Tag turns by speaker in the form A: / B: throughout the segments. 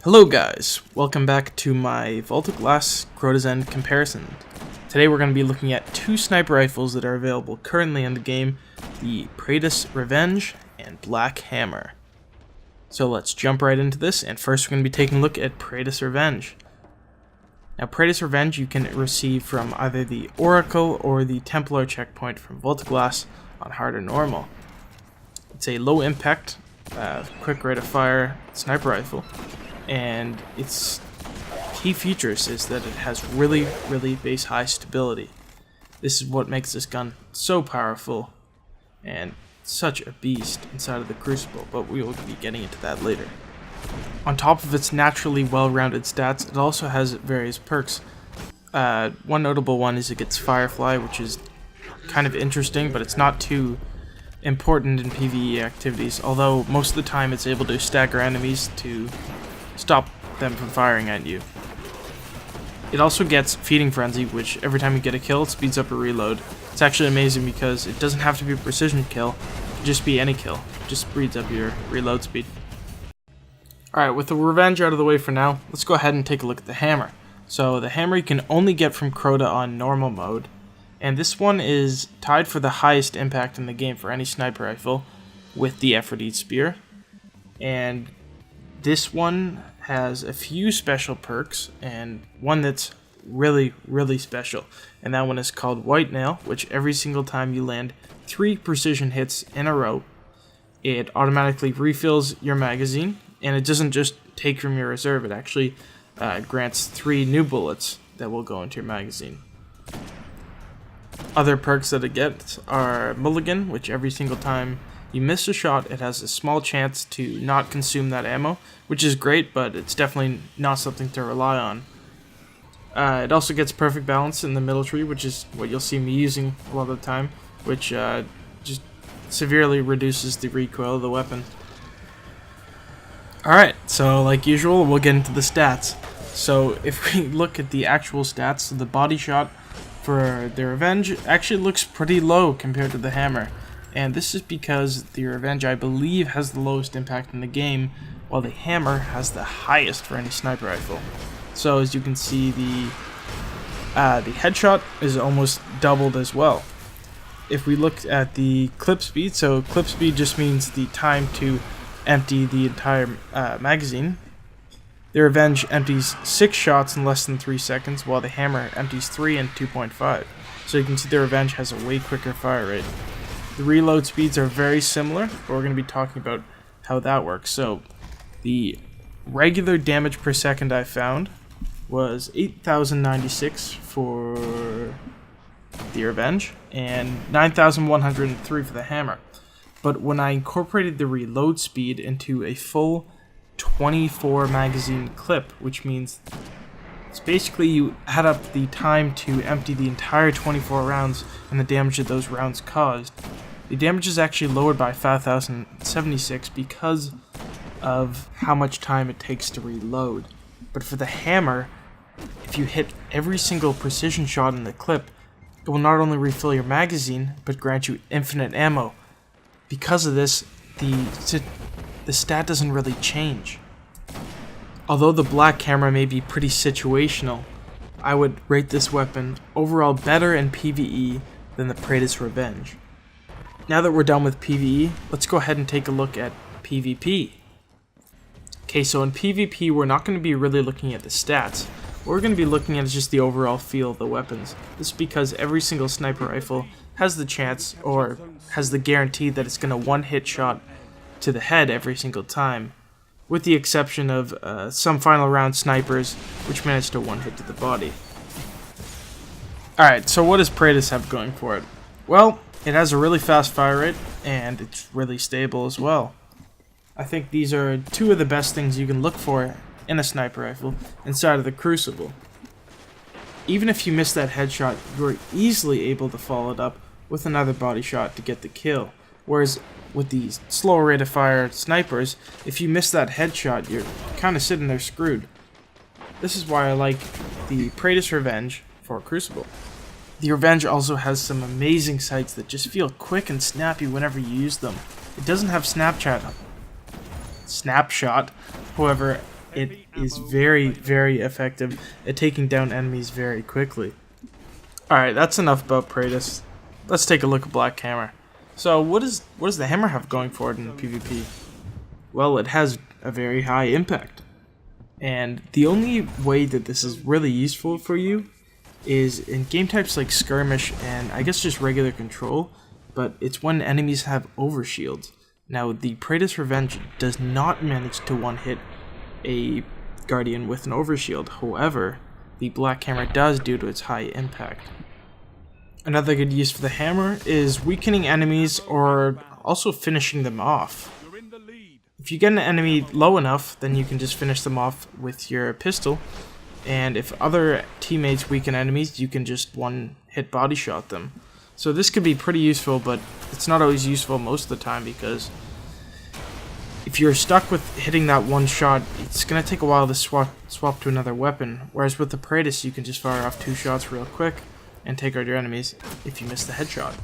A: Hello guys, welcome back to my Vault of Glass Praedyth End comparison. Today we're going to be looking at two sniper rifles that are available currently in the game, the Praedyth Revenge and Black Hammer. So let's jump right into this, and first we're going to be taking a look at Praedyth Revenge. Now Praedyth Revenge you can receive from either the Oracle or the Templar checkpoint from Vault of Glass on hard or normal. It's a low impact, quick rate of fire sniper rifle. And its key features is that it has really base high stability. This is what makes this gun so powerful and such a beast inside of the Crucible, but we will be getting into that later. On top of its naturally well-rounded stats, it also has various perks. One notable one is it gets Firefly, which is kind of interesting, but it's not too important in PvE activities, although most of the time it's able to stagger enemies to stop them from firing at you. It also gets Feeding Frenzy, which every time you get a kill, it speeds up a reload. It's actually amazing because it doesn't have to be a precision kill, it can just be any kill. It just speeds up your reload speed. Alright, with the Revenge out of the way for now, let's go ahead and take a look at the Hammer. So the Hammer you can only get from Crota on normal mode, and this one is tied for the highest impact in the game for any sniper rifle with the Aphrodite Spear. And this one has a few special perks, and one that's really special, and that one is called White Nail, which every single time you land 3 precision hits in a row, it automatically refills your magazine, and it doesn't just take from your reserve, it actually grants 3 new bullets that will go into your magazine. Other perks that it gets are Mulligan, which every single time you miss a shot, it has a small chance to not consume that ammo, which is great, but it's definitely not something to rely on. It also gets Perfect Balance in the middle tree, which is what you'll see me using a lot of the time, which just severely reduces the recoil of the weapon. Alright, so like usual, we'll get into the stats. So if we look at the actual stats, the body shot for the Revenge actually looks pretty low compared to the Hammer. And this is because the Revenge, I believe, has the lowest impact in the game, while the Hammer has the highest for any sniper rifle. So as you can see, the headshot is almost doubled as well. If we look at the clip speed, so clip speed just means the time to empty the entire magazine. The Revenge empties 6 shots in less than 3 seconds, while the Hammer empties 3 in 2.5. So you can see the Revenge has a way quicker fire rate. The reload speeds are very similar, but we're going to be talking about how that works. So, the regular damage per second I found was 8,096 for the Revenge, and 9,103 for the Hammer. But when I incorporated the reload speed into a full 24 magazine clip, which means it's basically you add up the time to empty the entire 24 rounds and the damage that those rounds caused, the damage is actually lowered by 5,076 because of how much time it takes to reload. But for the Hammer, if you hit every single precision shot in the clip, it will not only refill your magazine, but grant you infinite ammo. Because of this, the stat doesn't really change. Although the Black Hammer may be pretty situational, I would rate this weapon overall better in PvE than the Praedyth Revenge. Now that we're done with PvE, let's go ahead and take a look at PvP. Okay, so in PvP we're not going to be really looking at the stats. What we're going to be looking at is just the overall feel of the weapons. This is because every single sniper rifle has the chance, or has the guarantee that it's going to one-hit shot to the head every single time, with the exception of some final round snipers, which manage to one-hit to the body. Alright, so what does Praedyth have going for it? Well, it has a really fast fire rate, and it's really stable as well. I think these are two of the best things you can look for in a sniper rifle inside of the Crucible. Even if you miss that headshot, you're easily able to follow it up with another body shot to get the kill. Whereas with these slower rate of fire snipers, if you miss that headshot, you're kind of sitting there screwed. This is why I like the Praedyth Revenge for Crucible. The Revenge also has some amazing sights that just feel quick and snappy whenever you use them. It doesn't have snapshot, however, it is very, very effective at taking down enemies very quickly. Alright, that's enough about Praedyth. Let's take a look at Black Hammer. So what does the hammer have going for it in PvP? Well, it has a very high impact. And the only way that this is really useful for you is in game types like skirmish and I guess just regular control, but it's when enemies have overshields. Now, the Praedyth's Revenge does not manage to one-hit a Guardian with an overshield. However, the Black Hammer does due to its high impact. Another good use for the hammer is weakening enemies or also finishing them off. If you get an enemy low enough, then you can just finish them off with your pistol. And if other teammates weaken enemies, you can just one-hit body shot them. So this could be pretty useful, but it's not always useful most of the time because if you're stuck with hitting that one shot, it's going to take a while to swap to another weapon. Whereas with the Praedyth, you can just fire off 2 shots real quick and take out your enemies if you miss the headshot.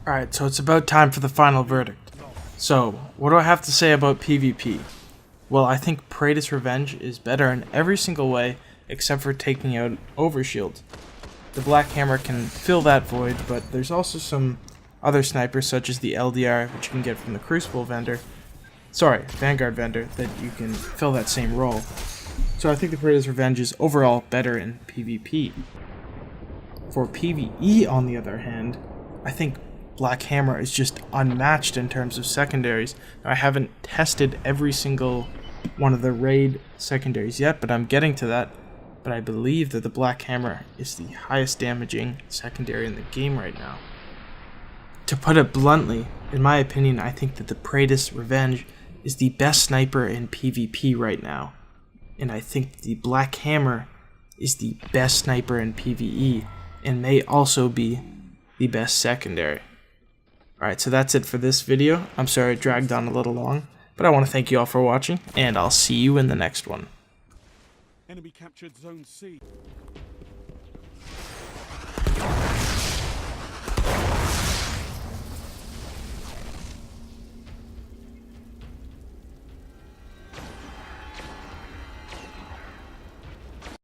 A: Alright, so it's about time for the final verdict. So, what do I have to say about PvP? Well, I think Praedyth's Revenge is better in every single way except for taking out overshield. The Black Hammer can fill that void, but there's also some other snipers such as the LDR, which you can get from the Crucible vendor. Vanguard vendor, that you can fill that same role. So I think the Praedyth's Revenge is overall better in PvP. For PvE, on the other hand, I think Black Hammer is just unmatched in terms of secondaries. Now, I haven't tested every single one of the raid secondaries yet, but I'm getting to that. But I believe that the Black Hammer is the highest damaging secondary in the game right now. To put it bluntly, in my opinion, I think that the Praedyth's Revenge is the best sniper in PvP right now. And I think the Black Hammer is the best sniper in PvE, and may also be the best secondary. Alright, so that's it for this video. I'm sorry it dragged on a little long, but I want to thank you all for watching, and I'll see you in the next one.
B: Enemy captured Zone C.